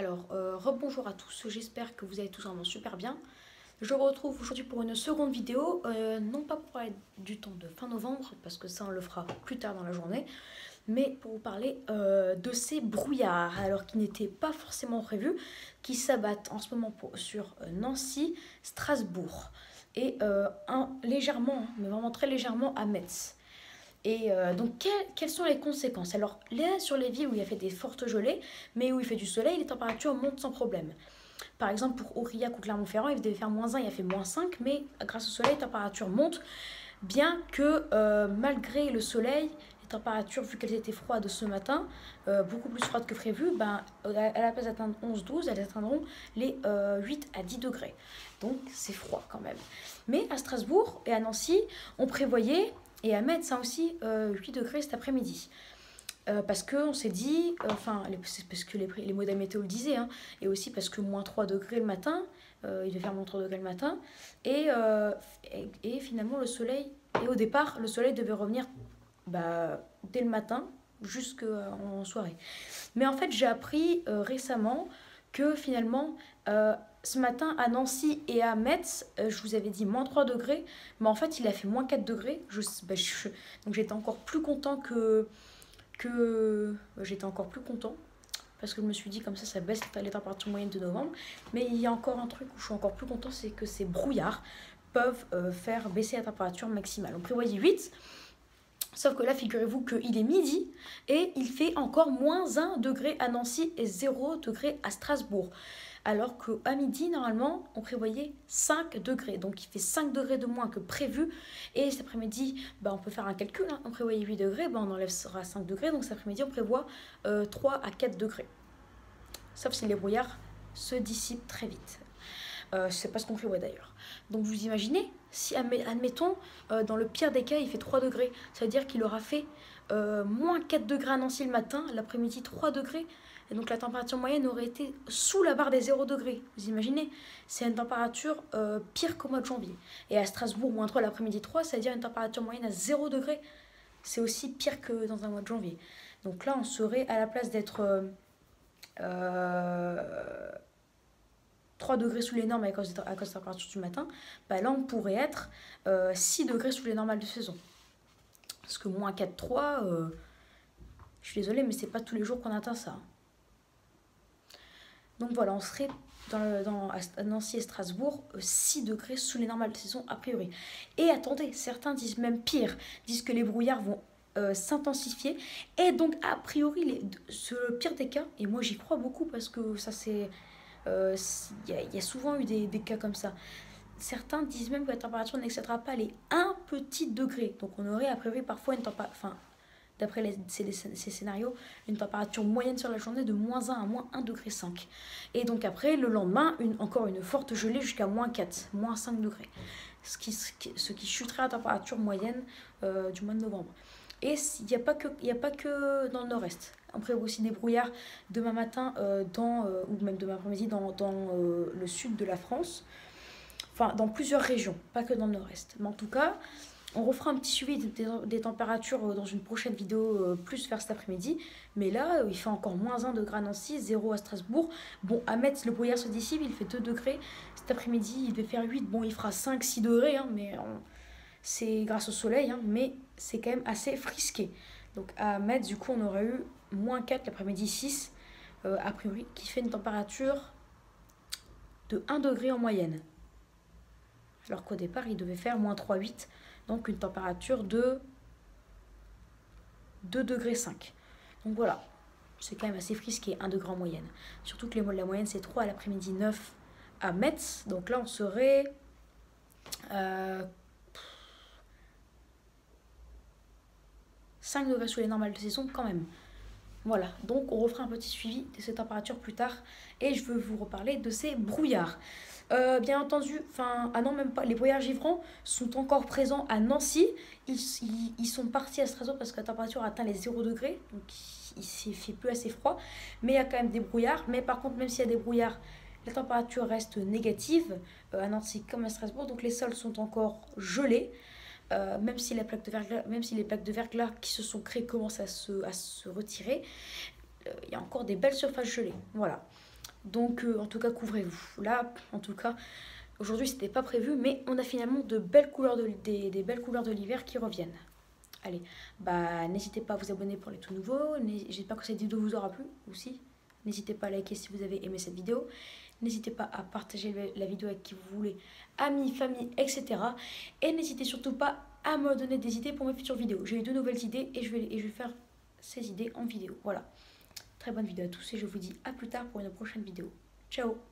Alors, rebonjour à tous, j'espère que vous allez tous vraiment super bien. Je vous retrouve aujourd'hui pour une seconde vidéo, non pas pour parler du temps de fin novembre, parce que ça on le fera plus tard dans la journée, mais pour vous parler de ces brouillards, alors qui n'étaient pas forcément prévus, qui s'abattent en ce moment sur Nancy, Strasbourg, et légèrement, mais vraiment très légèrement à Metz. Et donc, quelles sont les conséquences? Alors, là, sur les villes où il y a fait des fortes gelées, mais où il fait du soleil, les températures montent sans problème. Par exemple, pour Aurillac ou Clermont-Ferrand, il devait faire -1, il a fait -5, mais grâce au soleil, les températures montent, bien que malgré le soleil, les températures, vu qu'elles étaient froides ce matin, beaucoup plus froides que prévu, ben, à la place d'atteindre 11-12, elles atteindront les 8 à 10 degrés. Donc, c'est froid quand même. Mais à Strasbourg et à Nancy, on prévoyait, et à Metz aussi, 8 degrés cet après-midi. Parce qu'on s'est dit, c'est parce que les modèles météo le disaient, hein, et aussi parce que -3 degrés le matin, il devait faire -3 degrés le matin, et finalement le soleil, et au départ, le soleil devait revenir dès le matin jusqu'en soirée. Mais en fait, j'ai appris récemment que finalement, ce matin à Nancy et à Metz, je vous avais dit -3 degrés, mais en fait, il a fait -4 degrés. Donc j'étais encore plus content j'étais encore plus content parce que je me suis dit comme ça baisse les températures moyennes de novembre. Mais il y a encore un truc où je suis encore plus content, c'est que ces brouillards peuvent faire baisser la température maximale. On prévoyait 8, sauf que là, figurez-vous qu'il est midi et il fait encore -1 degré à Nancy et 0 degré à Strasbourg. Alors qu'à midi, normalement, on prévoyait 5 degrés. Donc, il fait 5 degrés de moins que prévu. Et cet après-midi, on peut faire un calcul. Hein. On prévoyait 8 degrés, on enlèvera 5 degrés. Donc, cet après-midi, on prévoit 3 à 4 degrés. Sauf si les brouillards se dissipent très vite. C'est pas ce qu'on prévoit d'ailleurs. Donc, vous imaginez, si, admettons, dans le pire des cas, il fait 3 degrés. Ça veut dire qu'il aura fait -4 degrés à Nancy le matin, l'après-midi 3 degrés. Et donc la température moyenne aurait été sous la barre des 0 degrés. Vous imaginez? C'est une température pire qu'au mois de janvier. Et à Strasbourg, -3 l'après-midi 3, c'est-à-dire une température moyenne à 0 degrés. C'est aussi pire que dans un mois de janvier. Donc là, on serait à la place d'être 3 degrés sous les normes à cause de la température du matin. Là, on pourrait être 6 degrés sous les normales de saison. Parce que -4, 3, je suis désolée, mais c'est pas tous les jours qu'on atteint ça. Donc voilà, on serait à Nancy et Strasbourg 6 degrés sous les normales de saison a priori. Et attendez, certains disent même pire, disent que les brouillards vont s'intensifier. Et donc a priori, le pire des cas, et moi j'y crois beaucoup parce que ça c'est... y a souvent eu des cas comme ça. Certains disent même que la température n'excédera pas les 1 petit degré. Donc on aurait a priori parfois une température... D'après ces scénarios, une température moyenne sur la journée de -1 à -1,5 degré. Et donc après, le lendemain, encore une forte gelée jusqu'à -4, -5 degrés. Ce qui chuterait la température moyenne du mois de novembre. Et il n'y a pas que dans le nord-est. On prévoit aussi des brouillards demain matin ou même demain après-midi dans le sud de la France. Enfin, dans plusieurs régions, pas que dans le nord-est. Mais en tout cas... On refera un petit suivi des températures dans une prochaine vidéo plus vers cet après-midi. Mais là, il fait encore -1 degré à Nancy, 0 à Strasbourg. Bon, à Metz, le brouillard se dissipe, il fait 2 degrés. Cet après-midi, il devait faire 8. Bon, il fera 5-6 degrés, hein, mais c'est grâce au soleil. Hein, mais c'est quand même assez frisqué. Donc à Metz, du coup, on aurait eu -4, l'après-midi 6, a priori, qui fait une température de 1 degré en moyenne. Alors qu'au départ, il devait faire -3,8. Donc une température de 2,5 degrés. Donc voilà, c'est quand même assez frisqué, 1 degré en moyenne. Surtout que la moyenne c'est 3 à l'après-midi, 9 à Metz. Donc là on serait 5 degrés sous les normales de saison quand même. Voilà, donc on refera un petit suivi de ces températures plus tard. Et je veux vous reparler de ces brouillards. Bien entendu, non même pas, les brouillards givrants sont encore présents à Nancy. Ils sont partis à Strasbourg parce que la température atteint les 0 degrés, donc il fait plus assez froid. Mais il y a quand même des brouillards. Mais par contre, même s'il y a des brouillards, la température reste négative à Nancy comme à Strasbourg. Donc les sols sont encore gelés. Même si les plaques de verglas qui se sont créées commencent à se retirer, il y a encore des belles surfaces gelées. Voilà. Donc en tout cas couvrez-vous. Là en tout cas aujourd'hui c'était pas prévu, mais on a finalement de belles couleurs des belles couleurs de l'hiver qui reviennent. Allez, bah n'hésitez pas à vous abonner pour les tout nouveaux. J'espère que cette vidéo vous aura plu aussi. N'hésitez pas à liker si vous avez aimé cette vidéo. N'hésitez pas à partager la vidéo avec qui vous voulez, amis, famille, etc. Et n'hésitez surtout pas à me donner des idées pour mes futures vidéos. J'ai eu de nouvelles idées et je vais faire ces idées en vidéo. Voilà. Très bonne vidéo à tous et je vous dis à plus tard pour une prochaine vidéo. Ciao!